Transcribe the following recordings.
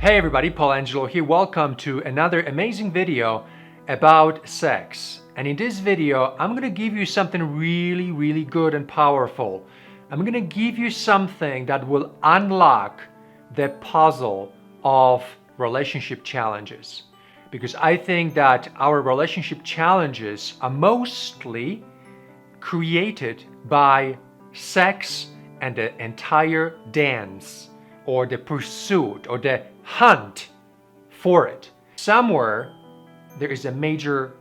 Hey everybody, Paul Angelo here. Welcome to another amazing video about sex. And in this video, I'm gonna give you something really good and powerful. I'm gonna give you something that will unlock the puzzle of relationship challenges. Because I think that our relationship challenges are mostly created by sex and the entire dance or the pursuit or the hunt for it. Somewhere there is a major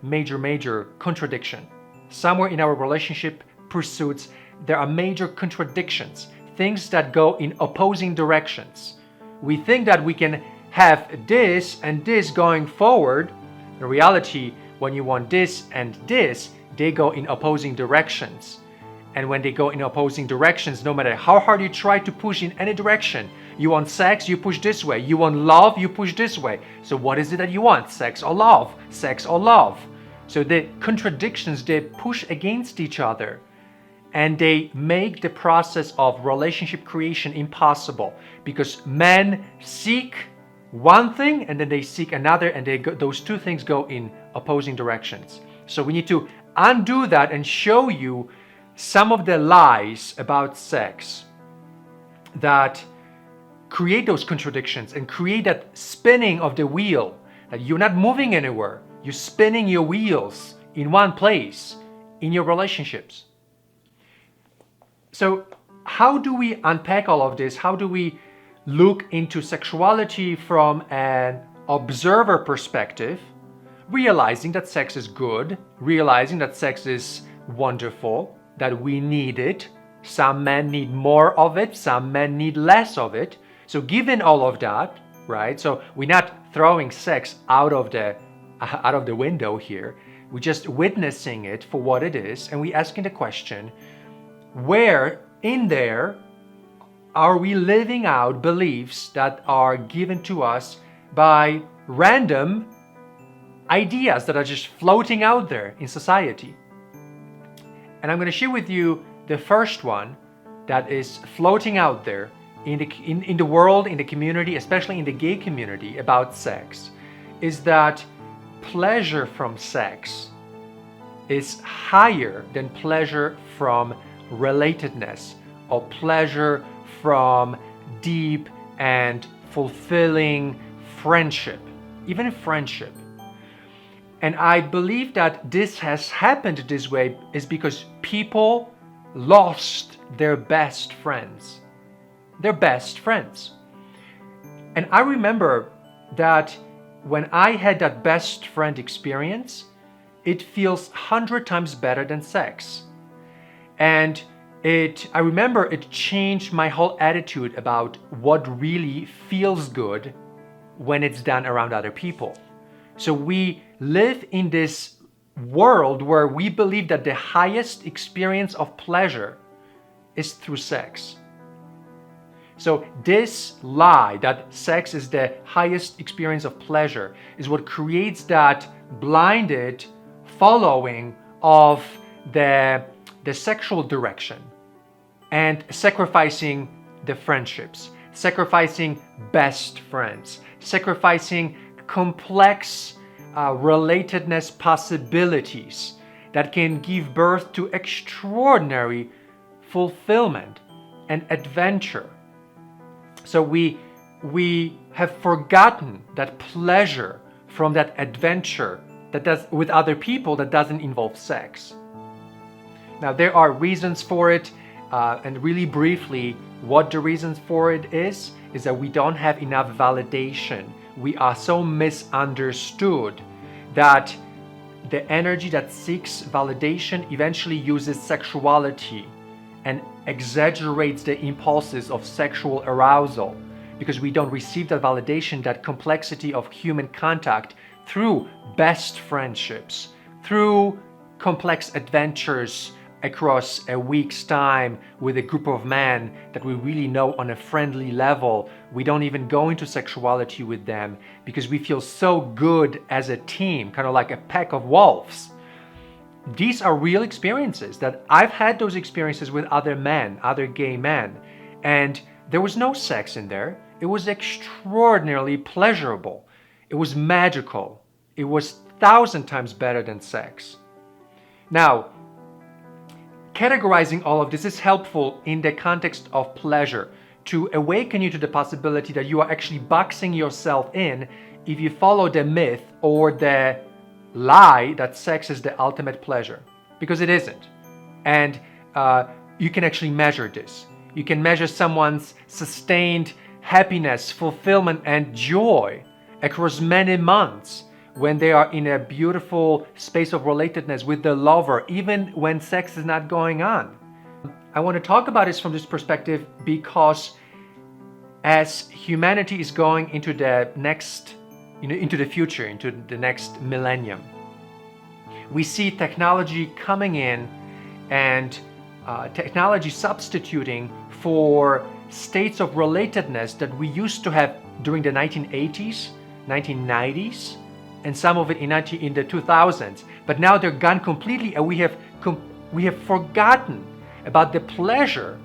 contradiction. Somewhere in our relationship pursuits there are major contradictions, things that go in opposing directions. We think that we can have this and this going forward. In reality, when you want this and this, they go in opposing directions. And when they go in opposing directions, no matter how hard you try to push in any direction, you want sex, you push this way. You want love, you push this way. So what is it that you want? Sex or love? Sex or love? So the contradictions, they push against each other. And they make the process of relationship creation impossible. Because men seek one thing and then they seek another, and those two things go in opposing directions. So we need to undo that and show you some of the lies about sex that create those contradictions and create that spinning of the wheel, that you're not moving anywhere. You're spinning your wheels in one place in your relationships. So how do we unpack all of this? How do we look into sexuality from an observer perspective, realizing that sex is good, realizing that sex is wonderful, that we need it. Some men need more of it, some men need less of it. So given all of that, right? So we're not throwing sex out of the window here. We're just witnessing it for what it is, and we're asking the question, where in there are we living out beliefs that are given to us by random ideas that are just floating out there in society? And I'm going to share with you the first one that is floating out there in the world, in the community, especially in the gay community about sex, is that pleasure from sex is higher than pleasure from relatedness or pleasure from deep and fulfilling friendship, even friendship. And I believe that this has happened this way is because people lost their best friends. Their best friends. And I remember that when I had that best friend experience, it feels 100 times better than sex. And I remember it changed my whole attitude about what really feels good when it's done around other people. So we live in this world where we believe that the highest experience of pleasure is through sex. So this lie that sex is the highest experience of pleasure is what creates that blinded following of the sexual direction and sacrificing the friendships, sacrificing best friends, sacrificing complex relatedness possibilities that can give birth to extraordinary fulfillment and adventure. So we have forgotten that pleasure from that adventure that does with other people that doesn't involve sex. Now there are reasons for it, and really briefly, what the reasons for it is that we don't have enough validation. We are so misunderstood that the energy that seeks validation eventually uses sexuality and exaggerates the impulses of sexual arousal because we don't receive that validation, that complexity of human contact through best friendships, through complex adventures across a week's time with a group of men that we really know on a friendly level. We don't even go into sexuality with them because we feel so good as a team, kind of like a pack of wolves. These are real experiences that I've had those experiences with other men, other gay men, and there was no sex in there. It was extraordinarily pleasurable. It was magical. It was 1,000 times better than sex. Now, categorizing all of this is helpful in the context of pleasure to awaken you to the possibility that you are actually boxing yourself in if you follow the myth or the lie that sex is the ultimate pleasure, because it isn't. And you can actually measure this. You can measure someone's sustained happiness, fulfillment, and joy across many months when they are in a beautiful space of relatedness with the lover, even when sex is not going on. I want to talk about this from this perspective because as humanity is going into the next, into the future, into the next millennium, we see technology coming in and technology substituting for states of relatedness that we used to have during the 1980s, 1990s, and some of it in the 2000s. But now they're gone completely, and we have forgotten about the pleasure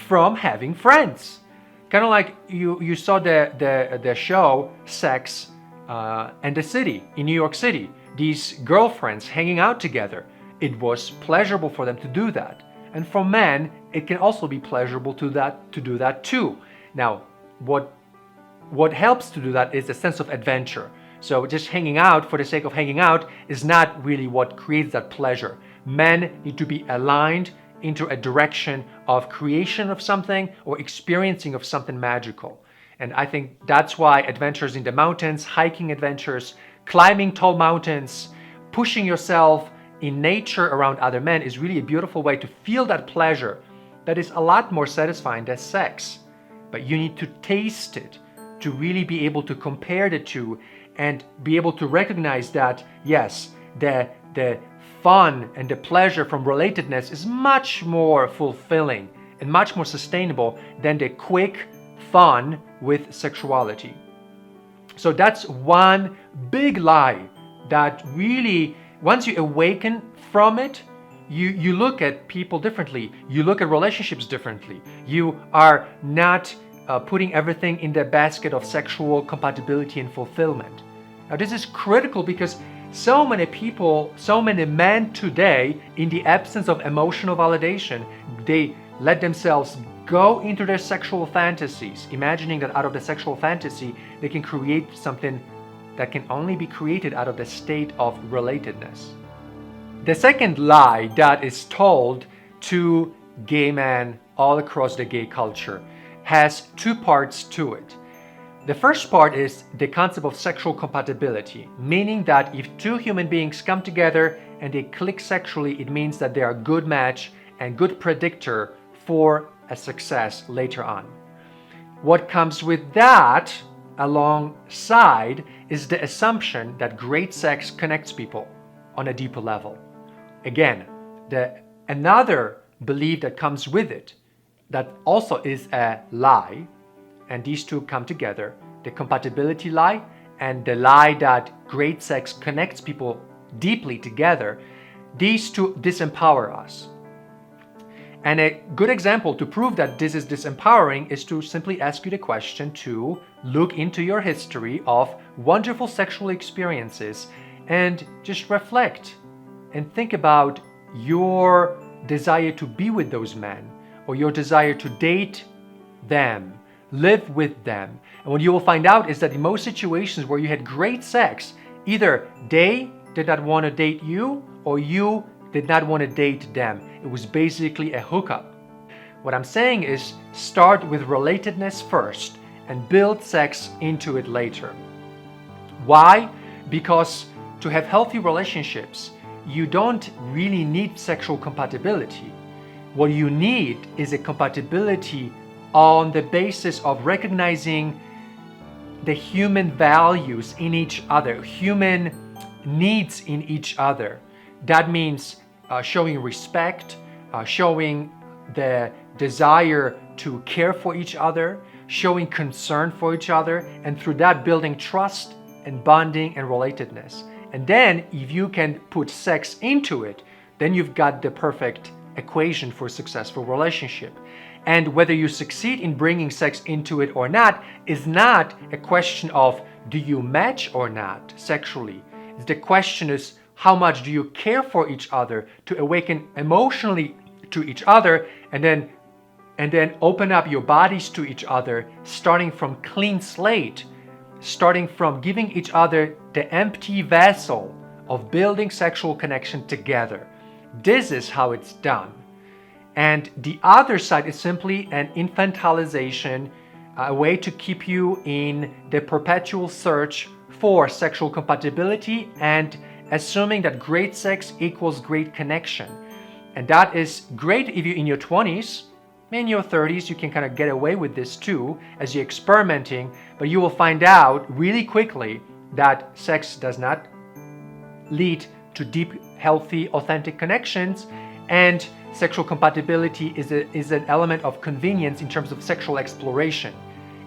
from having friends. Kind of like you saw the show Sex and the City in New York City. These girlfriends hanging out together. It was pleasurable for them to do that. And for men, it can also be pleasurable to do that too. Now, what helps to do that is a sense of adventure. So just hanging out for the sake of hanging out is not really what creates that pleasure. Men need to be aligned into a direction of creation of something or experiencing of something magical. And I think that's why adventures in the mountains, hiking adventures, climbing tall mountains, pushing yourself in nature around other men is really a beautiful way to feel that pleasure that is a lot more satisfying than sex. But you need to taste it to really be able to compare the two and be able to recognize that, yes, the fun and the pleasure from relatedness is much more fulfilling and much more sustainable than the quick fun with sexuality. So that's one big lie that really, once you awaken from it, you look at people differently. You look at relationships differently. You are not putting everything in the basket of sexual compatibility and fulfillment. Now, this is critical because so many people, so many men today, in the absence of emotional validation, they let themselves go into their sexual fantasies, imagining that out of the sexual fantasy, they can create something that can only be created out of the state of relatedness. The second lie that is told to gay men all across the gay culture has two parts to it. The first part is the concept of sexual compatibility, meaning that if two human beings come together and they click sexually, it means that they are a good match and good predictor for a success later on. What comes with that alongside is the assumption that great sex connects people on a deeper level. Again, another belief that comes with it that also is a lie, and these two come together, the compatibility lie and the lie that great sex connects people deeply together. These two disempower us. And a good example to prove that this is disempowering is to simply ask you the question to look into your history of wonderful sexual experiences and just reflect and think about your desire to be with those men or your desire to date them, live with them. And what you will find out is that in most situations where you had great sex, either they did not want to date you or you did not want to date them. It was basically a hookup. What I'm saying is start with relatedness first and build sex into it later. Why? Because to have healthy relationships, you don't really need sexual compatibility. What you need is a compatibility on the basis of recognizing the human values in each other, human needs in each other. That means showing respect, showing the desire to care for each other, showing concern for each other, and through that building trust and bonding and relatedness. And then if you can put sex into it, then you've got the perfect equation for a successful relationship. And whether you succeed in bringing sex into it or not is not a question of do you match or not sexually. The question is how much do you care for each other to awaken emotionally to each other and then open up your bodies to each other, starting from clean slate, starting from giving each other the empty vessel of building sexual connection together. This is how it's done. And the other side is simply an infantilization, a way to keep you in the perpetual search for sexual compatibility and assuming that great sex equals great connection. And that is great if you're in your 20s. In your 30s, you can kind of get away with this too as you're experimenting, but you will find out really quickly that sex does not lead to deep, healthy, authentic connections, and sexual compatibility is an element of convenience in terms of sexual exploration.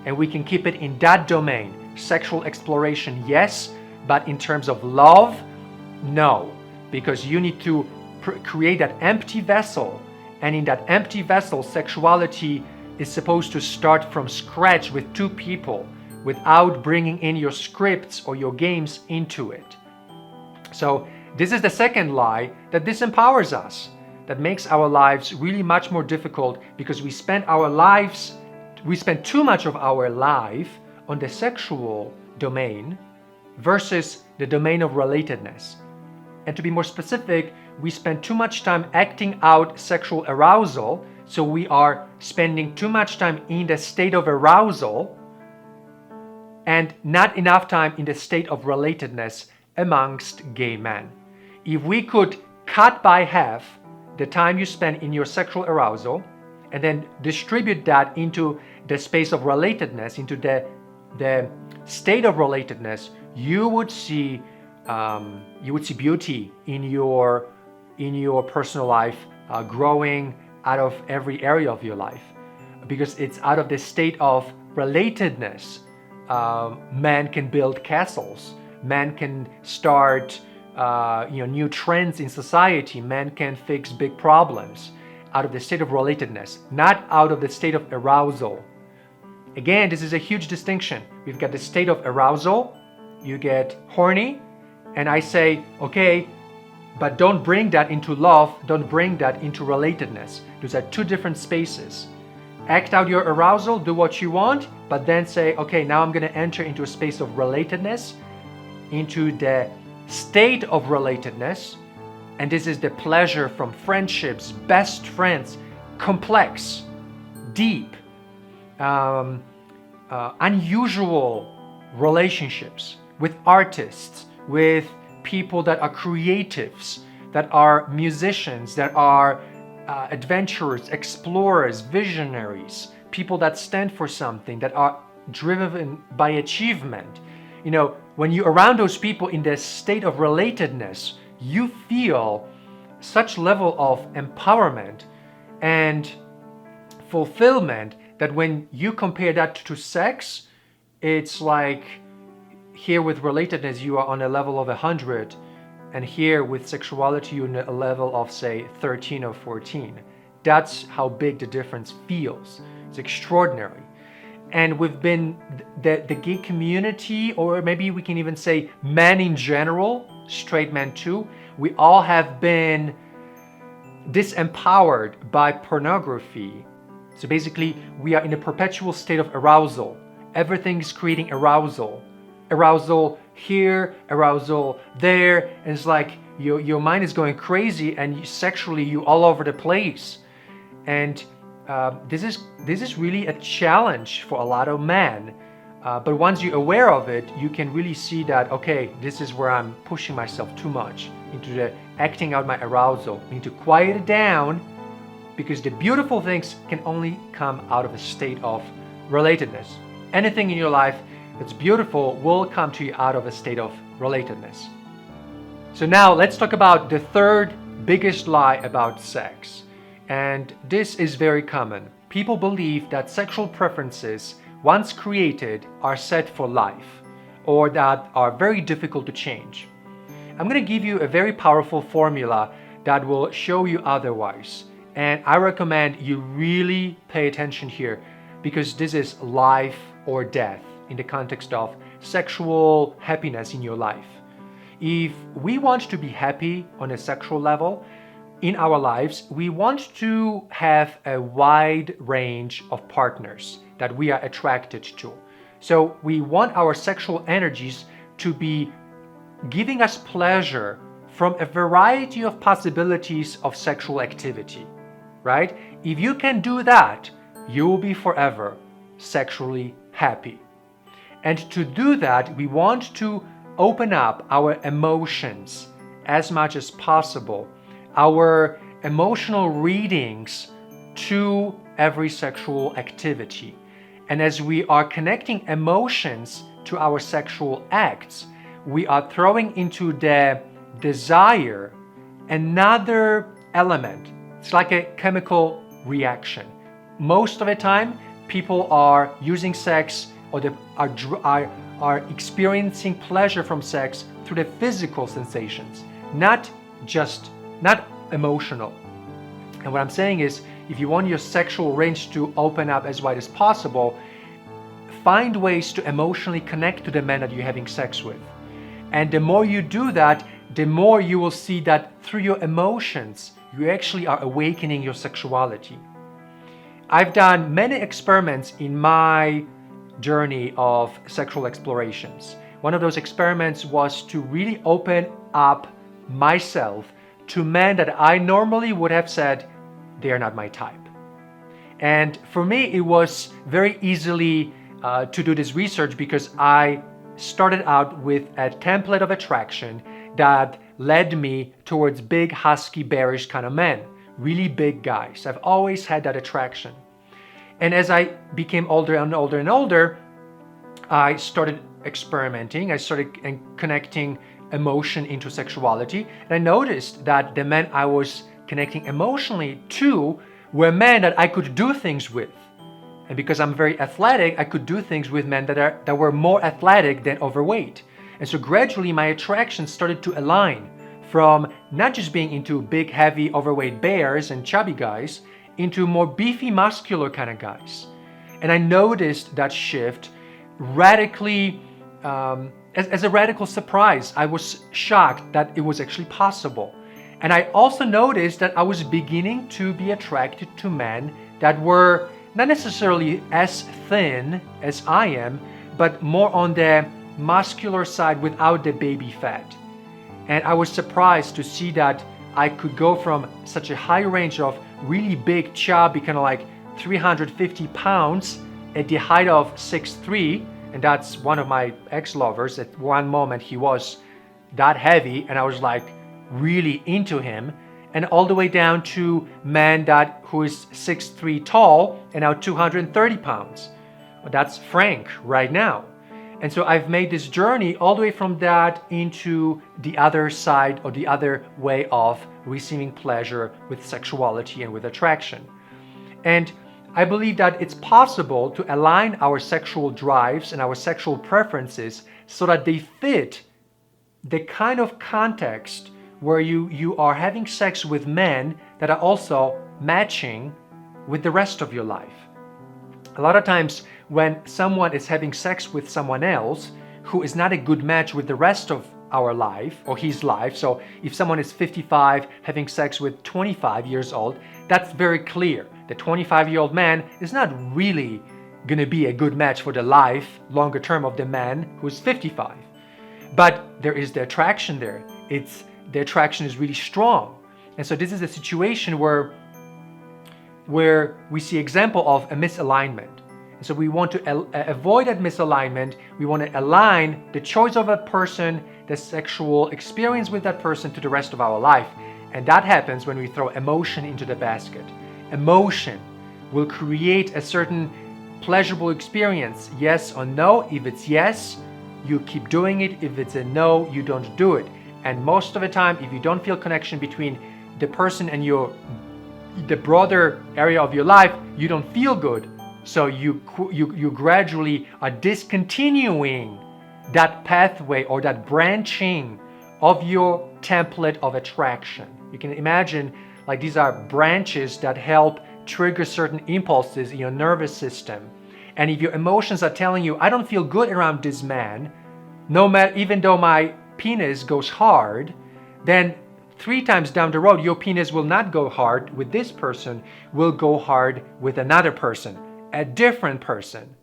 And we can keep it in that domain. Sexual exploration, yes, but in terms of love, no, because you need to create that empty vessel. And in that empty vessel, sexuality is supposed to start from scratch with two people without bringing in your scripts or your games into it. So this is the second lie, that disempowers us, that makes our lives really much more difficult because we spend too much of our life on the sexual domain versus the domain of relatedness. And to be more specific, we spend too much time acting out sexual arousal, so we are spending too much time in the state of arousal and not enough time in the state of relatedness amongst gay men. If we could cut by half the time you spend in your sexual arousal and then distribute that into the space of relatedness, into the state of relatedness, you would see beauty in your personal life growing out of every area of your life, because it's out of the state of relatedness. Men can build castles. Men can start new trends in society. Men can fix big problems out of the state of relatedness, not out of the state of arousal. Again, this is a huge distinction. We've got the state of arousal. You get horny, and I say, okay, but don't bring that into love, don't bring that into relatedness. Those are two different spaces. Act out your arousal, do what you want, but then say, okay, now I'm going to enter into a space of relatedness, into the state of relatedness, and this is the pleasure from friendships, best friends, complex, deep, unusual relationships with artists, with people that are creatives, that are musicians, that are adventurers, explorers, visionaries, people that stand for something, that are driven by achievement. When you're around those people in the state of relatedness, you feel such level of empowerment and fulfillment that when you compare that to sex, it's like here with relatedness, you are on a level of 100, and here with sexuality, you're on a level of, say, 13 or 14. That's how big the difference feels. It's extraordinary. And we've been, the gay community, or maybe we can even say men in general, straight men too, we all have been disempowered by pornography. So basically, we are in a perpetual state of arousal. Everything's creating arousal. Arousal here, arousal there, and it's like your mind is going crazy, and sexually you all over the place. And this is really a challenge for a lot of men. But once you're aware of it, you can really see that, okay, this is where I'm pushing myself too much into the acting out my arousal. I need to quiet it down, because the beautiful things can only come out of a state of relatedness. Anything in your life that's beautiful will come to you out of a state of relatedness. So now let's talk about the third biggest lie about sex. And this is very common. People believe that sexual preferences, once created, are set for life, or that are very difficult to change. I'm going to give you a very powerful formula that will show you otherwise. And I recommend you really pay attention here, because this is life or death in the context of sexual happiness in your life. If we want to be happy on a sexual level in our lives, we want to have a wide range of partners that we are attracted to. So we want our sexual energies to be giving us pleasure from a variety of possibilities of sexual activity, right? If you can do that, you will be forever sexually happy. And to do that, we want to open up our emotions as much as possible, our emotional readings to every sexual activity. And as we are connecting emotions to our sexual acts, we are throwing into the desire another element. It's like a chemical reaction. Most of the time, people are using sex or are experiencing pleasure from sex through the physical sensations, not emotional. And what I'm saying is, if you want your sexual range to open up as wide as possible, find ways to emotionally connect to the man that you're having sex with. And the more you do that, the more you will see that through your emotions, you actually are awakening your sexuality. I've done many experiments in my journey of sexual explorations. One of those experiments was to really open up myself to men that I normally would have said, they are not my type. And for me, it was very easily to do this research, because I started out with a template of attraction that led me towards big, husky, bearish kind of men, really big guys. I've always had that attraction. And as I became older and older and older, I started experimenting. I started connecting emotion into sexuality. And I noticed that the men I was connecting emotionally to were men that I could do things with. And because I'm very athletic, I could do things with men that were more athletic than overweight. And so gradually my attraction started to align from not just being into big, heavy, overweight bears and chubby guys into more beefy, muscular kind of guys. And I noticed that shift radically, as a radical surprise. I was shocked that it was actually possible. And I also noticed that I was beginning to be attracted to men that were not necessarily as thin as I am, but more on the muscular side without the baby fat. And I was surprised to see that I could go from such a high range of really big, chubby, kind of like 350 pounds at the height of 6'3", and that's one of my ex-lovers. At one moment he was that heavy and I was like really into him, and all the way down to man who is 6'3" tall and now 230 pounds. That's Frank right now. And so I've made this journey all the way from that into the other side, or the other way of receiving pleasure with sexuality and with attraction. And I believe that it's possible to align our sexual drives and our sexual preferences so that they fit the kind of context where you are having sex with men that are also matching with the rest of your life. A lot of times when someone is having sex with someone else who is not a good match with the rest of our life or his life, so if someone is 55 having sex with 25 years old, that's very clear. The 25-year-old man is not really going to be a good match for the life longer term of the man who's 55. But there is the attraction there. The attraction is really strong. And so this is a situation where we see example of a misalignment. And so we want to avoid that misalignment. We want to align the choice of a person, the sexual experience with that person to the rest of our life. And that happens when we throw emotion into the basket. Emotion will create a certain pleasurable experience, yes or no. If it's yes, you keep doing it. If it's a no, you don't do it. And most of the time, if you don't feel connection between the person and the broader area of your life, you don't feel good. So you gradually are discontinuing that pathway or that branching of your template of attraction. You can imagine Like these are branches that help trigger certain impulses in your nervous system. And if your emotions are telling you, I don't feel good around this man, no matter, even though my penis goes hard, then 3 times down the road, your penis will not go hard with this person, will go hard with another person, a different person.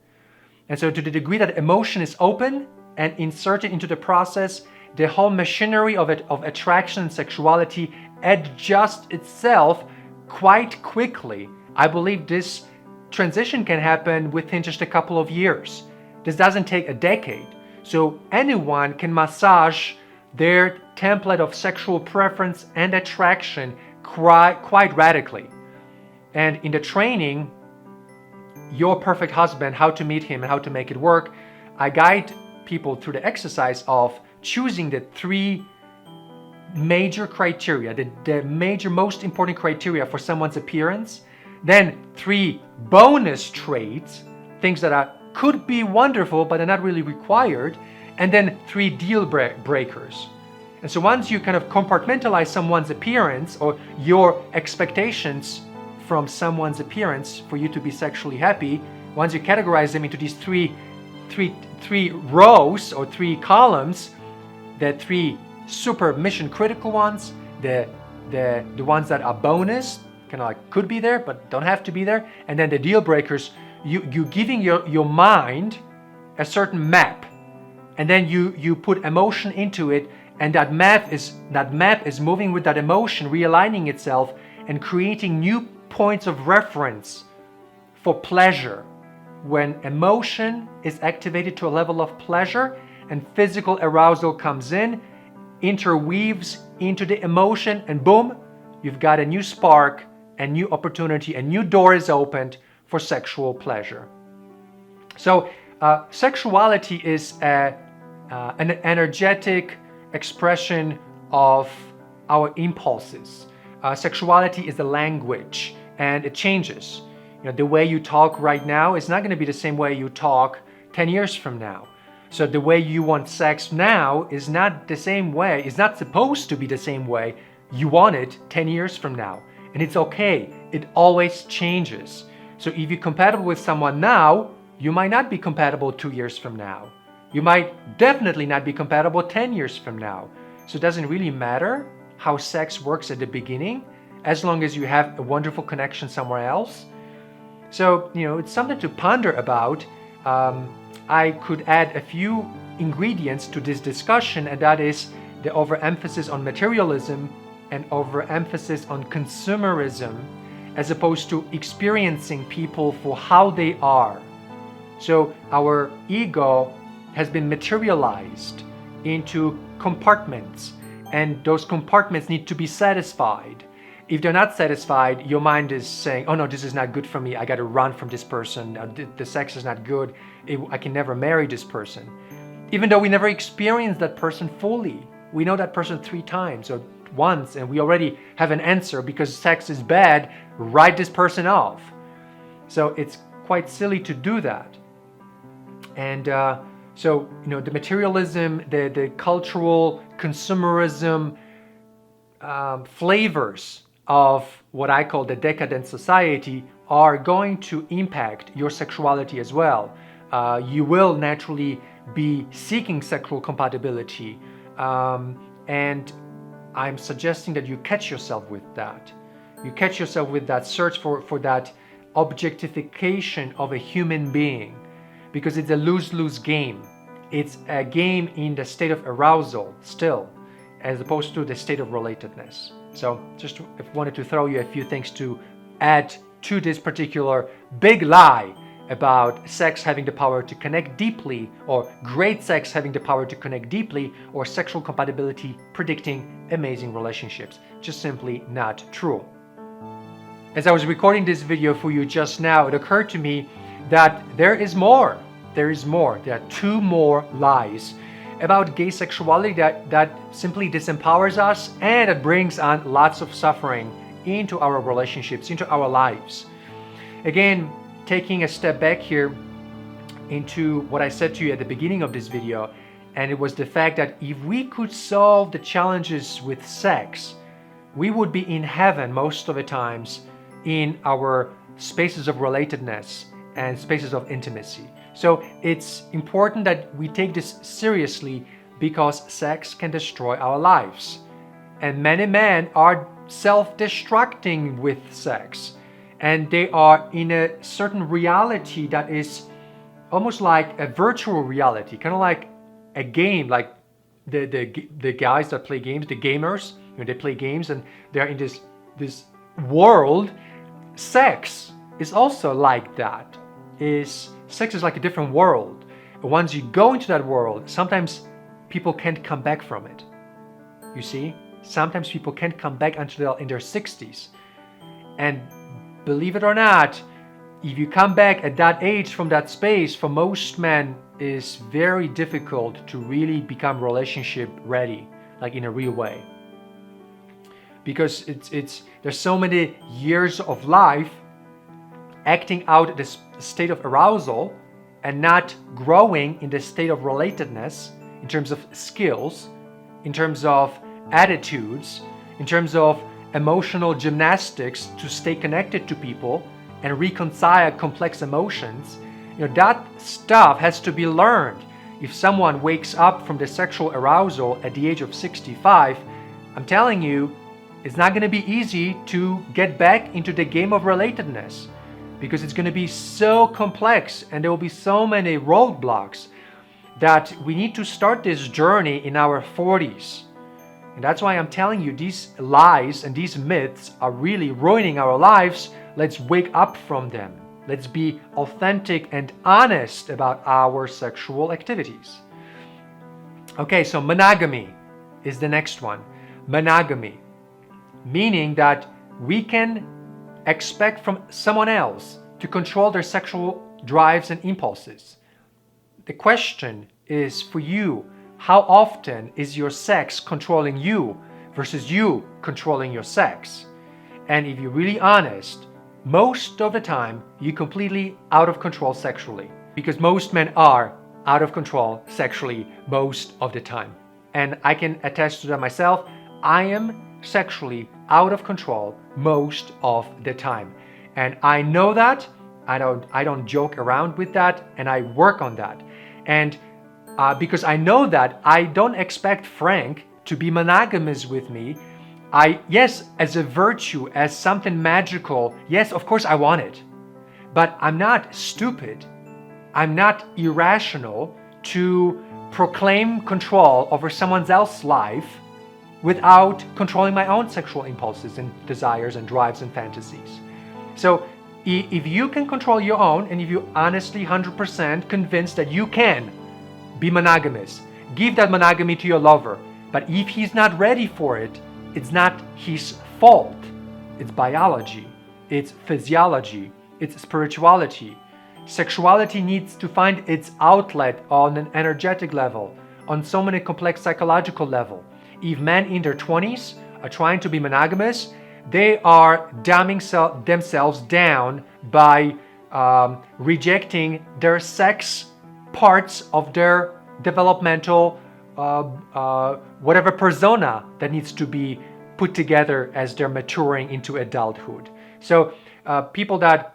And so to the degree that emotion is open and inserted into the process, the whole machinery of attraction and sexuality adjusts itself quite quickly. I believe this transition can happen within just a couple of years. This doesn't take a decade. So anyone can massage their template of sexual preference and attraction quite radically. And in the training, Your Perfect Husband, How to Meet Him and How to Make It Work, I guide people through the exercise of choosing the 3 major criteria, the major most important criteria for someone's appearance, then 3 bonus traits, things that could be wonderful but are not really required, and then 3 deal breakers. And so once you kind of compartmentalize someone's appearance or your expectations from someone's appearance for you to be sexually happy, once you categorize them into these three rows or 3 columns, the 3 super mission critical ones, the ones that are bonus, kind of like could be there but don't have to be there, and then the deal breakers, you giving your mind a certain map, and then you put emotion into it, and that map is moving with that emotion, realigning itself and creating new points of reference for pleasure. When emotion is activated to a level of pleasure and physical arousal comes in, interweaves into the emotion, and boom, you've got a new spark, a new opportunity, a new door is opened for sexual pleasure. So sexuality is an energetic expression of our impulses. Sexuality is the language, and it changes. The way you talk right now is not going to be the same way you talk 10 years from now. So the way you want sex now is not the same way, is not supposed to be the same way you want it 10 years from now. And it's okay. It always changes. So if you're compatible with someone now, you might not be compatible 2 years from now. You might definitely not be compatible 10 years from now. So it doesn't really matter how sex works at the beginning, as long as you have a wonderful connection somewhere else. So, it's something to ponder about. I could add a few ingredients to this discussion, and that is the overemphasis on materialism and overemphasis on consumerism, as opposed to experiencing people for how they are. So our ego has been materialized into compartments, and those compartments need to be satisfied. If they're not satisfied, your mind is saying, oh no, this is not good for me, I got to run from this person, the sex is not good, I can never marry this person. Even though we never experienced that person fully. We know that person 3 times or once, and we already have an answer because sex is bad, write this person off. So it's quite silly to do that. And so, the materialism, the cultural consumerism flavors of what I call the decadent society are going to impact your sexuality as well. You will naturally be seeking sexual compatibility, and I'm suggesting that you catch yourself with that. You catch yourself with that search for that objectification of a human being, because it's a lose-lose game. It's a game in the state of arousal still, as opposed to the state of relatedness. So just wanted to throw you a few things to add to this particular big lie about sex having the power to connect deeply, or great sex having the power to connect deeply, or sexual compatibility predicting amazing relationships. Just simply not true. As I was recording this video for you just now, it occurred to me that there is more. There is more. There are 2 more lies about gay sexuality that simply disempowers us, and it brings on lots of suffering into our relationships, into our lives. Again, taking a step back here into what I said to you at the beginning of this video, and it was the fact that if we could solve the challenges with sex, we would be in heaven most of the times in our spaces of relatedness and spaces of intimacy. So it's important that we take this seriously because sex can destroy our lives. And many men are self-destructing with sex. And they are in a certain reality that is almost like a virtual reality, kind of like a game, like the guys that play games, the gamers, they play games and they're in this world. Sex is also like that. Sex is like a different world. Once you go into that world, sometimes people can't come back from it. You see? Sometimes people can't come back until they're in their 60s. And believe it or not, if you come back at that age from that space, for most men, is very difficult to really become relationship ready, like in a real way. Because there's so many years of life acting out this state of arousal and not growing in the state of relatedness in terms of skills, in terms of attitudes, in terms of emotional gymnastics to stay connected to people and reconcile complex emotions. That stuff has to be learned. If someone wakes up from the sexual arousal at the age of 65, I'm telling you, it's not going to be easy to get back into the game of relatedness, because it's going to be so complex and there will be so many roadblocks that we need to start this journey in our 40s. And that's why I'm telling you, these lies and these myths are really ruining our lives. Let's wake up from them. Let's be authentic and honest about our sexual activities. Okay, so monogamy is the next one. Monogamy, meaning that we can expect from someone else to control their sexual drives and impulses. The question is for you, how often is your sex controlling you versus you controlling your sex? And if you're really honest, most of the time you're completely out of control sexually, because most men are out of control sexually most of the time. And I can attest to that myself. I am sexually out of control most of the time. And I know that. I don't joke around with that, and I work on that. And because I know that, I don't expect Frank to be monogamous with me. Yes, as a virtue, as something magical, yes, of course I want it. But I'm not stupid. I'm not irrational to proclaim control over someone else's life without controlling my own sexual impulses and desires and drives and fantasies. So if you can control your own, and if you're honestly 100% convinced that you can be monogamous, give that monogamy to your lover. But if he's not ready for it, it's not his fault. It's biology, it's physiology, it's spirituality. Sexuality needs to find its outlet on an energetic level, on so many complex psychological level. If men in their 20s are trying to be monogamous, they are dumbing themselves down by rejecting their sex parts of their developmental whatever persona that needs to be put together as they're maturing into adulthood. So people that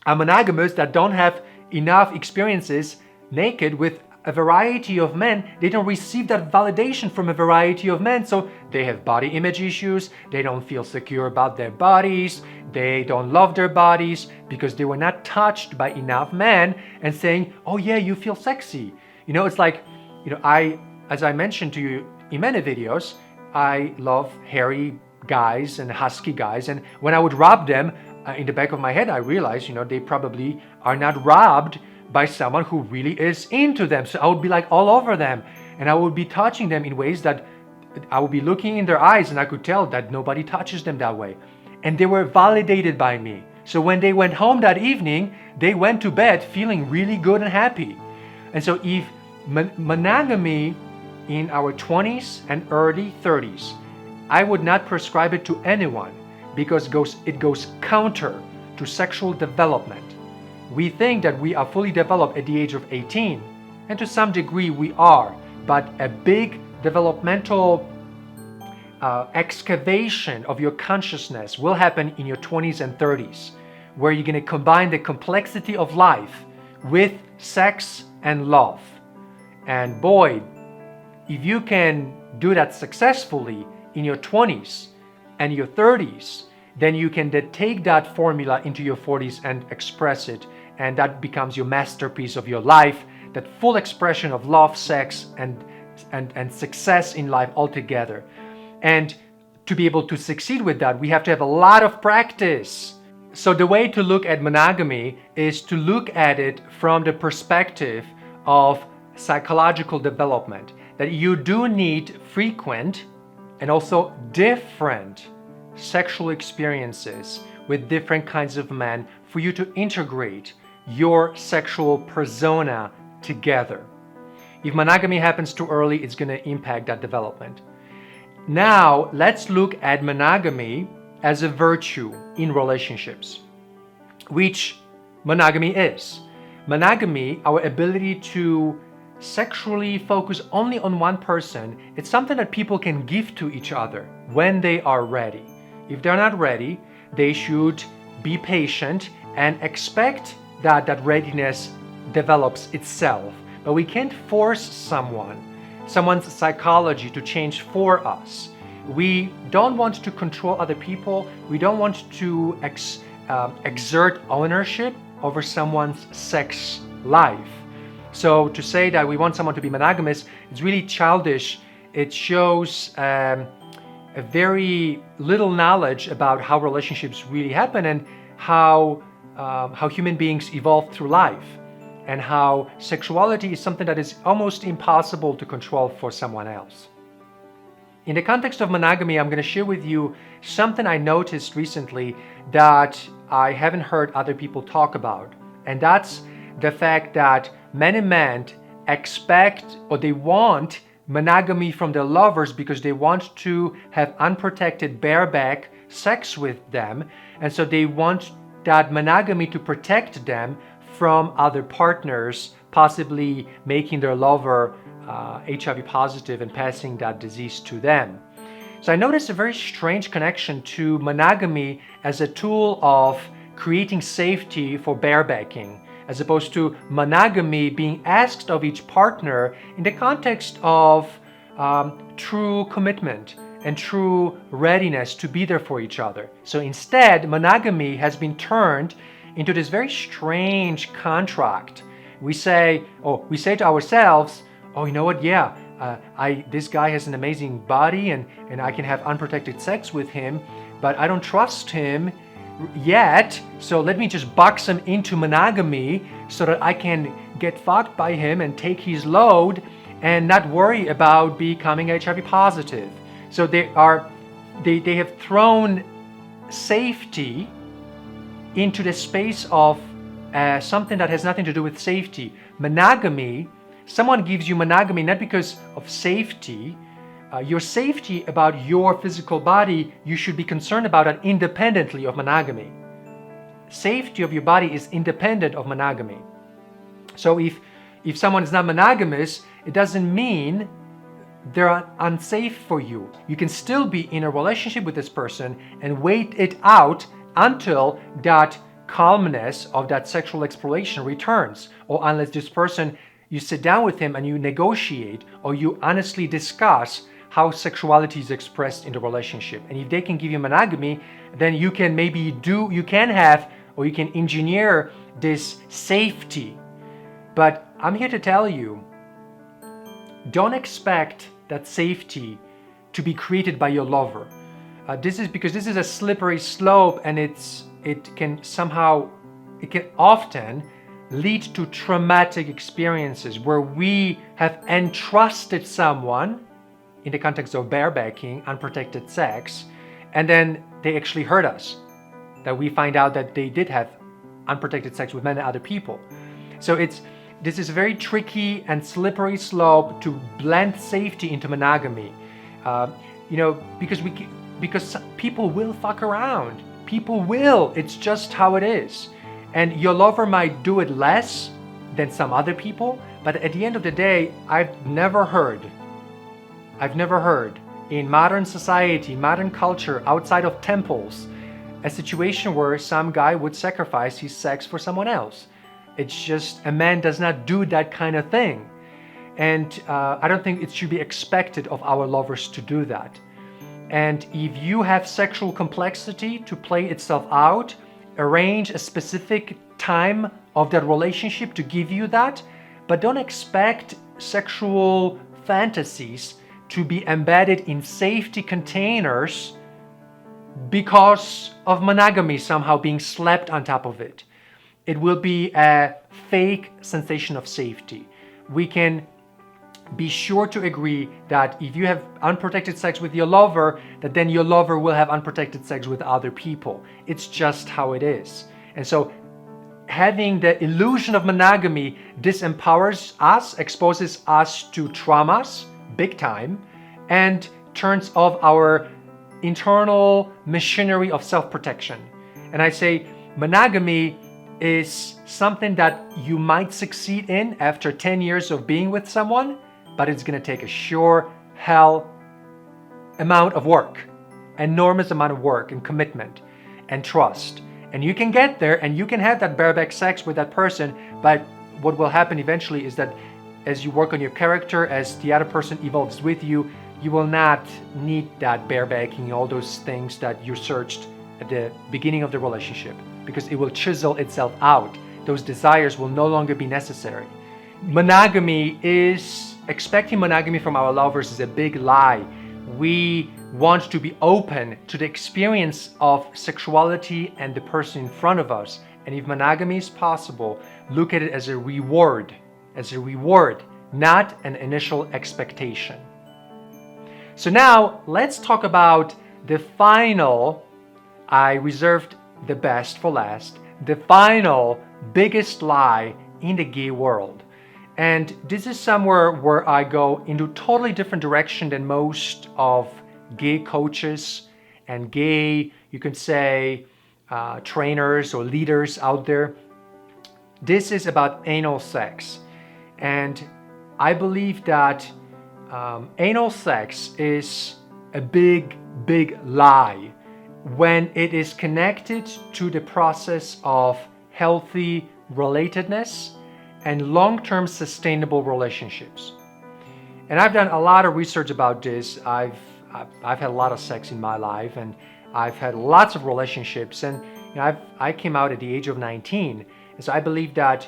are monogamous, that don't have enough experiences naked with a variety of men, they don't receive that validation from a variety of men, so they have body image issues, they don't feel secure about their bodies, they don't love their bodies because they were not touched by enough men and saying, oh yeah, you feel sexy. It's like, as I mentioned to you in many videos, I love hairy guys and husky guys, and when I would rub them in the back of my head, I realized, they probably are not rubbed by someone who really is into them. So I would be like all over them, and I would be touching them in ways that I would be looking in their eyes, and I could tell that nobody touches them that way. And they were validated by me. So when they went home that evening, they went to bed feeling really good and happy. And so if monogamy in our 20s and early 30s, I would not prescribe it to anyone, because it goes counter to sexual development. We think that we are fully developed at the age of 18, and to some degree we are, but a big developmental excavation of your consciousness will happen in your 20s and 30s, where you're going to combine the complexity of life with sex and love. And boy, if you can do that successfully in your 20s and your 30s, then you can take that formula into your 40s and express it, and that becomes your masterpiece of your life, that full expression of love, sex, and success in life altogether. And to be able to succeed with that, we have to have a lot of practice. So the way to look at monogamy is to look at it from the perspective of psychological development, that you do need frequent and also different sexual experiences with different kinds of men for you to integrate your sexual persona together. If monogamy happens too early, it's going to impact that development. Now, let's look at monogamy as a virtue in relationships, which monogamy is. Monogamy, our ability to sexually focus only on one person, it's something that people can give to each other when they are ready. If they're not ready, they should be patient and expect that that readiness develops itself. But we can't force someone's psychology to change for us. We don't want to control other people. We don't want to exert ownership over someone's sex life. So to say that we want someone to be monogamous, it's really childish. It shows a very little knowledge about how relationships really happen and how human beings evolve through life, and how sexuality is something that is almost impossible to control for someone else. In the context of monogamy, I'm going to share with you something I noticed recently that I haven't heard other people talk about, and that's the fact that many men expect or they want monogamy from their lovers because they want to have unprotected bareback sex with them, and so they want that monogamy to protect them from other partners, possibly making their lover HIV positive and passing that disease to them. So I noticed a very strange connection to monogamy as a tool of creating safety for barebacking, as opposed to monogamy being asked of each partner in the context of true commitment and true readiness to be there for each other. So instead, monogamy has been turned into this very strange contract. We say to ourselves, oh, you know what? Yeah, this guy has an amazing body and I can have unprotected sex with him, but I don't trust him yet, so let me just box him into monogamy so that I can get fucked by him and take his load and not worry about becoming HIV positive. So they have thrown safety into the space of something that has nothing to do with safety. Monogamy, someone gives you monogamy not because of safety. Your safety about your physical body, you should be concerned about it independently of monogamy. Safety of your body is independent of monogamy. So if someone is not monogamous, it doesn't mean they're unsafe for you. You can still be in a relationship with this person and wait it out until that calmness of that sexual exploration returns, or unless this person, you sit down with him and you negotiate or you honestly discuss how sexuality is expressed in the relationship. And if they can give you monogamy, then you can engineer this safety. But I'm here to tell you, don't expect that safety to be created by your lover. This is because this is a slippery slope, and it can often lead to traumatic experiences where we have entrusted someone in the context of barebacking, unprotected sex, and then they actually hurt us. That we find out that they did have unprotected sex with many other people. So this is a very tricky and slippery slope to blend safety into monogamy. Because people will fuck around. People will. It's just how it is. And your lover might do it less than some other people, but at the end of the day, I've never heard in modern society, modern culture, outside of temples, a situation where some guy would sacrifice his sex for someone else. It's just a man does not do that kind of thing. And I don't think it should be expected of our lovers to do that. And if you have sexual complexity to play itself out, arrange a specific time of that relationship to give you that, but don't expect sexual fantasies to be embedded in safety containers because of monogamy somehow being slapped on top of it. It will be a fake sensation of safety. We can be sure to agree that if you have unprotected sex with your lover, that then your lover will have unprotected sex with other people. It's just how it is. And so having the illusion of monogamy disempowers us, exposes us to traumas, big time, and turns off our internal machinery of self-protection. And I say monogamy is something that you might succeed in after 10 years of being with someone, but it's going to take a sure hell amount of work, enormous amount of work and commitment and trust. And you can get there and you can have that bareback sex with that person, but what will happen eventually is that as you work on your character, as the other person evolves with you, you will not need that barebacking, all those things that you searched at the beginning of the relationship, because it will chisel itself out. Those desires will no longer be necessary. Expecting monogamy from our lovers is a big lie. We want to be open to the experience of sexuality and the person in front of us. And if monogamy is possible, look at it as a reward, not an initial expectation. So now let's talk about the final, I reserved the best for last, the final biggest lie in the gay world. And this is somewhere where I go into totally different direction than most of gay coaches and gay, you could say, trainers or leaders out there. This is about anal sex. And I believe that anal sex is a big, big lie when it is connected to the process of healthy relatedness and long-term sustainable relationships. And I've done a lot of research about this. I've had a lot of sex in my life, and I've had lots of relationships, and I came out at the age of 19. And so I believe that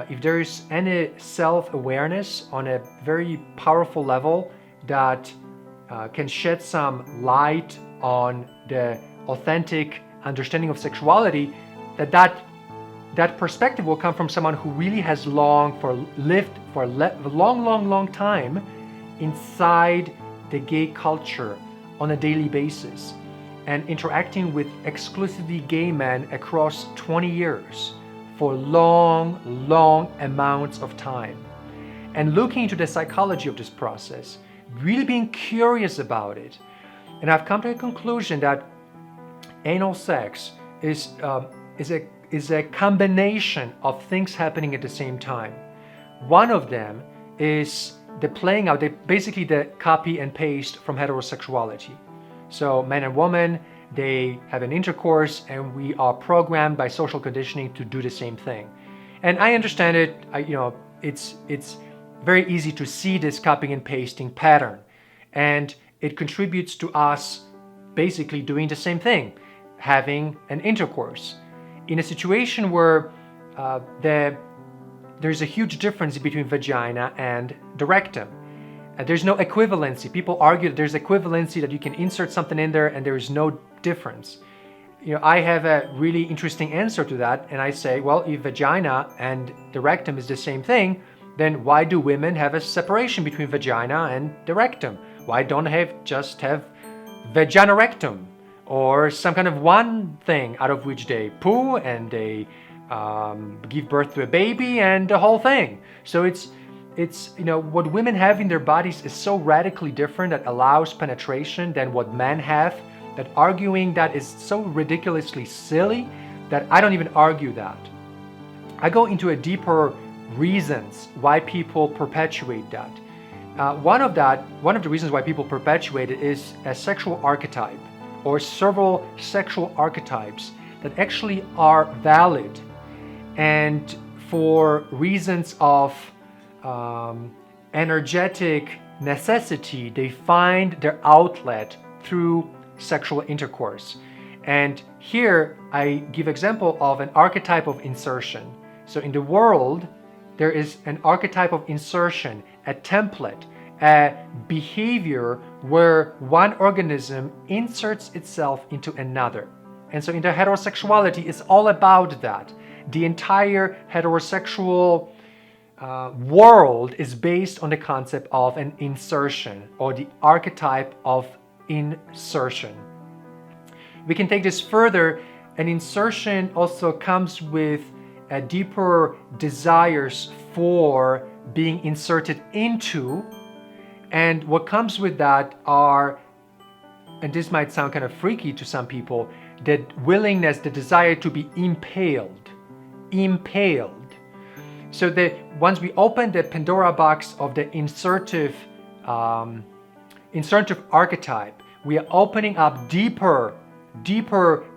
if there is any self-awareness on a very powerful level that can shed some light on the authentic understanding of sexuality, that perspective will come from someone who really has lived for a long time inside the gay culture on a daily basis and interacting with exclusively gay men across 20 years for long amounts of time, and looking into the psychology of this process, really being curious about it. And I've come to a conclusion that anal sex is a combination of things happening at the same time. One of them is the playing out, basically the copy and paste from heterosexuality. So man and woman, they have an intercourse, and we are programmed by social conditioning to do the same thing. And I understand it. It's very easy to see this copying and pasting pattern, and it contributes to us basically doing the same thing, having an intercourse in a situation where there's a huge difference between vagina and the rectum. There's no equivalency. People argue that there's equivalency, that you can insert something in there and there is no difference. I have a really interesting answer to that, and I say, well, if vagina and the rectum is the same thing, then why do women have a separation between vagina and the rectum? Why don't they just have vagina rectum, or some kind of one thing out of which they poo and they give birth to a baby and the whole thing? So it's what women have in their bodies is so radically different that allows penetration than what men have, that arguing that is so ridiculously silly that I don't even argue that. I go into a deeper reasons why people perpetuate that. one of the reasons why people perpetuate it is a sexual archetype or several sexual archetypes that actually are valid, and for reasons of energetic necessity, they find their outlet through sexual intercourse. And here I give example of an archetype of insertion. So in the world, there is an archetype of insertion, a template, a behavior where one organism inserts itself into another. And so in the heterosexuality, it's all about that. The entire heterosexual world is based on the concept of an insertion, or the archetype of insertion. We can take this further. An insertion also comes with deeper desires for being inserted into, and what comes with that are, and this might sound kind of freaky to some people, the willingness, the desire to be impaled. So that once we open the Pandora box of the insertive archetype, we are opening up deeper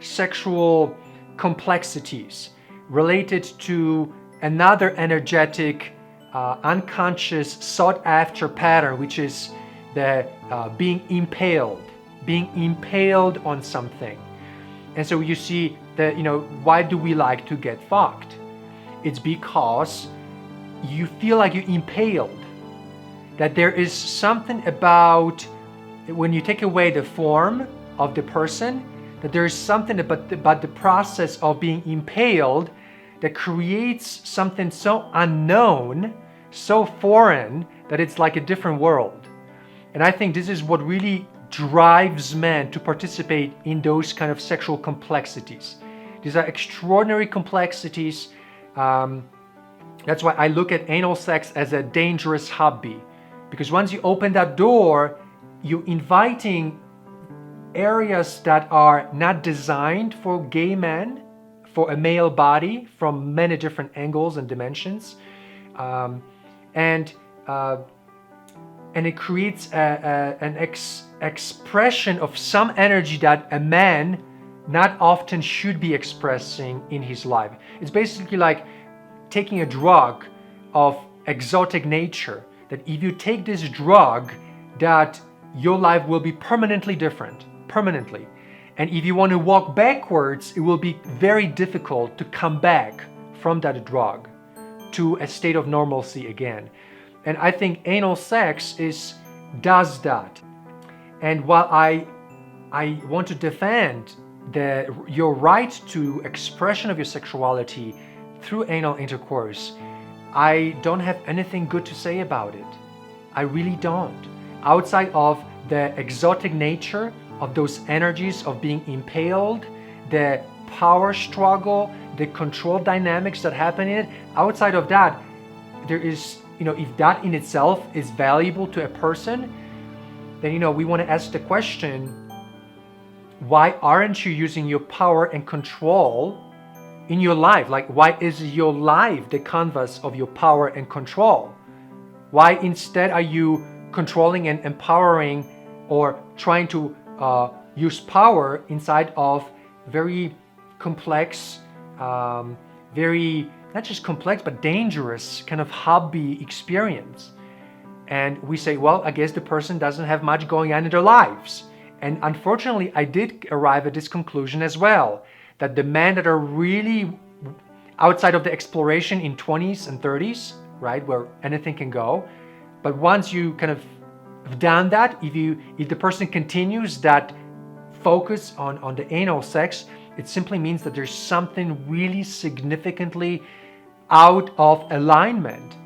sexual complexities related to another energetic, unconscious, sought-after pattern, which is the being impaled on something. And so you see that, why do we like to get fucked? It's because you feel like you're impaled. That there is something about, when you take away the form of the person, that there is something about the process of being impaled that creates something so unknown, so foreign, that it's like a different world. And I think this is what really drives men to participate in those kind of sexual complexities. These are extraordinary complexities. That's why I look at anal sex as a dangerous hobby, because once you open that door, you're inviting areas that are not designed for gay men, for a male body, from many different angles and dimensions, and it creates an expression of some energy that a man not often should be expressing in his life. It's basically like taking a drug of exotic nature, that if you take this drug, that your life will be permanently different, permanently. And if you want to walk backwards, it will be very difficult to come back from that drug to a state of normalcy again. And I think anal sex does that. And while I want to defend your right to expression of your sexuality through anal intercourse, I don't have anything good to say about it. I really don't. Outside of the exotic nature of those energies of being impaled, the power struggle, the control dynamics that happen in it, outside of that, there is, if that in itself is valuable to a person, then, we want to ask the question, why aren't you using your power and control in your life? Like, why is your life the canvas of your power and control? Why instead are you controlling and empowering, or trying to use power inside of very complex, very, not just complex, but dangerous kind of hobby experience? And we say, well, I guess the person doesn't have much going on in their lives. And unfortunately, I did arrive at this conclusion as well, that the men that are really outside of the exploration in 20s and 30s, right, where anything can go, but once you kind of have done that, if the person continues that focus on the anal sex, it simply means that there's something really significantly out of alignment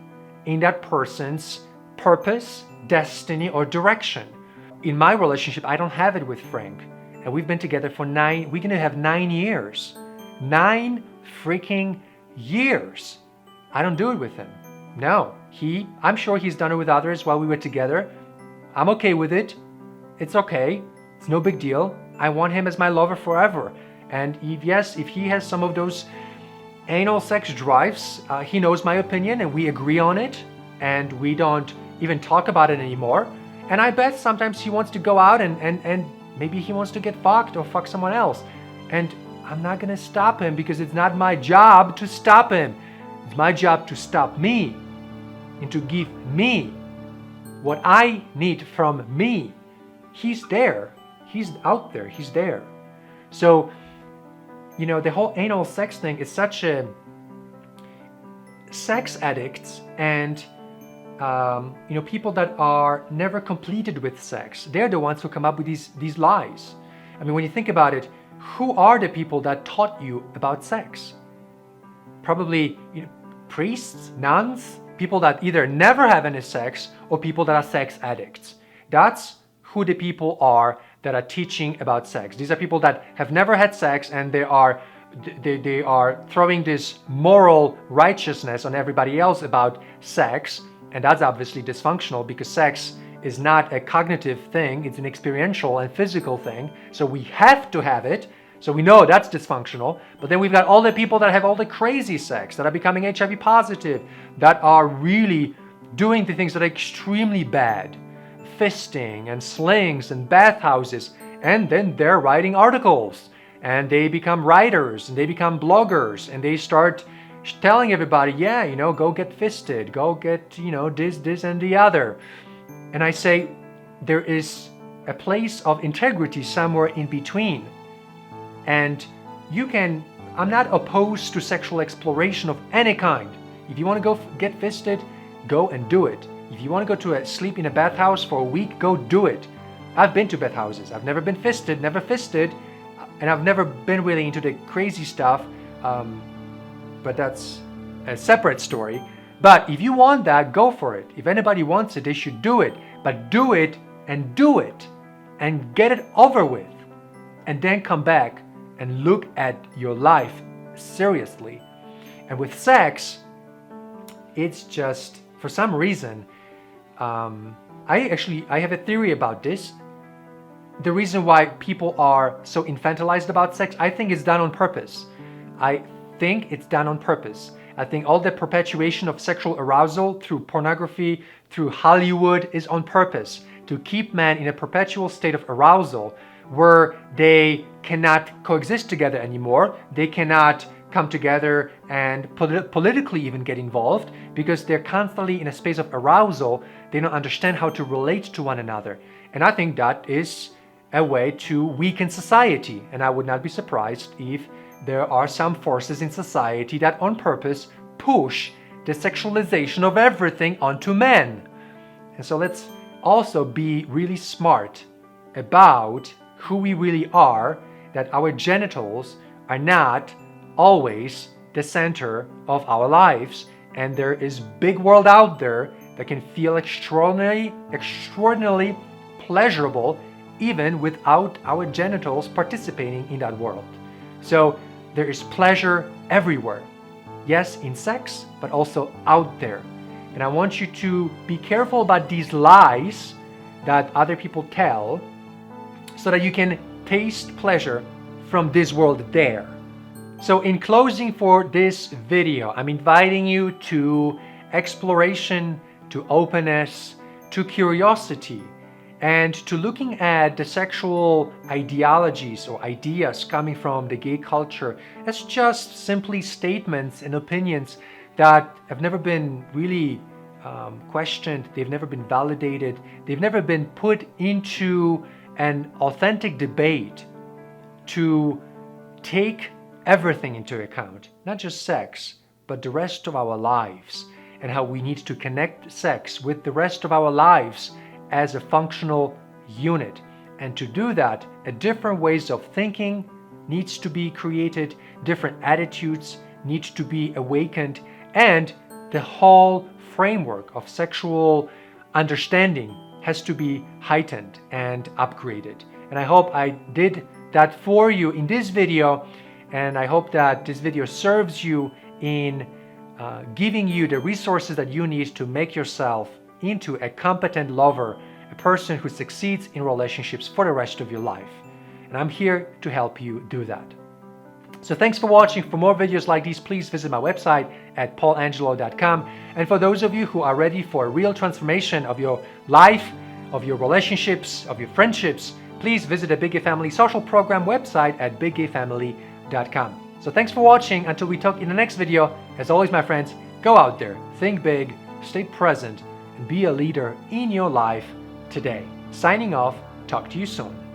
in that person's purpose, destiny, or direction. In my relationship, I don't have it with Frank, and we've been together for we're gonna have 9 years. 9 freaking years. I don't do it with him. No, I'm sure he's done it with others while we were together. I'm okay with it. It's okay. It's no big deal. I want him as my lover forever. And if he has some of those anal sex drives, he knows my opinion and we agree on it, and we don't even talk about it anymore. And I bet sometimes he wants to go out and maybe he wants to get fucked or fuck someone else. And I'm not gonna stop him because it's not my job to stop him. It's my job to stop me and to give me what I need from me. He's there. He's out there. He's there. So, the whole anal sex thing is such a sex addicts and people that are never completed with sex. They're the ones who come up with these lies. I mean, when you think about it, who are the people that taught you about sex? Probably priests, nuns, people that either never have any sex or people that are sex addicts. That's who the people are that are teaching about sex. These are people that have never had sex and they are throwing this moral righteousness on everybody else about sex, and that's obviously dysfunctional because sex is not a cognitive thing, it's an experiential and physical thing, so we have to have it, so we know that's dysfunctional. But then we've got all the people that have all the crazy sex, that are becoming HIV positive, that are really doing the things that are extremely bad, fisting and slings and bathhouses, and then they're writing articles and they become writers and they become bloggers and they start telling everybody, go get fisted, go get, this and the other. And I say there is a place of integrity somewhere in between. And I'm not opposed to sexual exploration of any kind. If you want to go get fisted, go and do it. If you want to go to sleep in a bathhouse for a week, go do it. I've been to bathhouses. I've never been fisted, and I've never been really into the crazy stuff, but that's a separate story. But if you want that, go for it. If anybody wants it, they should do it. But do it and get it over with, and then come back and look at your life seriously. And with sex, it's just, for some reason, I have a theory about this. The reason why people are so infantilized about sex, I think it's done on purpose. I think all the perpetuation of sexual arousal through pornography, through Hollywood is on purpose, to keep men in a perpetual state of arousal where they cannot coexist together anymore. They cannot come together and politically even get involved because they're constantly in a space of arousal. They don't understand how to relate to one another. And I think that is a way to weaken society. And I would not be surprised if there are some forces in society that on purpose push the sexualization of everything onto men. And so let's also be really smart about who we really are, that our genitals are not always the center of our lives, and there is big world out there that can feel extraordinarily pleasurable even without our genitals participating in that world. So there is pleasure everywhere. Yes, in sex, but also out there. And I want you to be careful about these lies that other people tell so that you can taste pleasure from this world there. So in closing for this video, I'm inviting you to exploration, to openness, to curiosity, and to looking at the sexual ideologies or ideas coming from the gay culture as just simply statements and opinions that have never been really questioned, they've never been validated, they've never been put into an authentic debate to take everything into account, not just sex, but the rest of our lives, and how we need to connect sex with the rest of our lives as a functional unit. And to do that, different ways of thinking needs to be created, different attitudes need to be awakened, and the whole framework of sexual understanding has to be heightened and upgraded. And I hope I did that for you in this video, and I hope that this video serves you in giving you the resources that you need to make yourself into a competent lover, a person who succeeds in relationships for the rest of your life. And I'm here to help you do that. So thanks for watching. For more videos like these, please visit my website at paulangelo.com. And for those of you who are ready for a real transformation of your life, of your relationships, of your friendships, please visit the Big Gay Family Social Program website at biggayfamily.com. So thanks for watching. Until we talk in the next video, as always, my friends, go out there, think big, stay present, and be a leader in your life today. Signing off. Talk to you soon.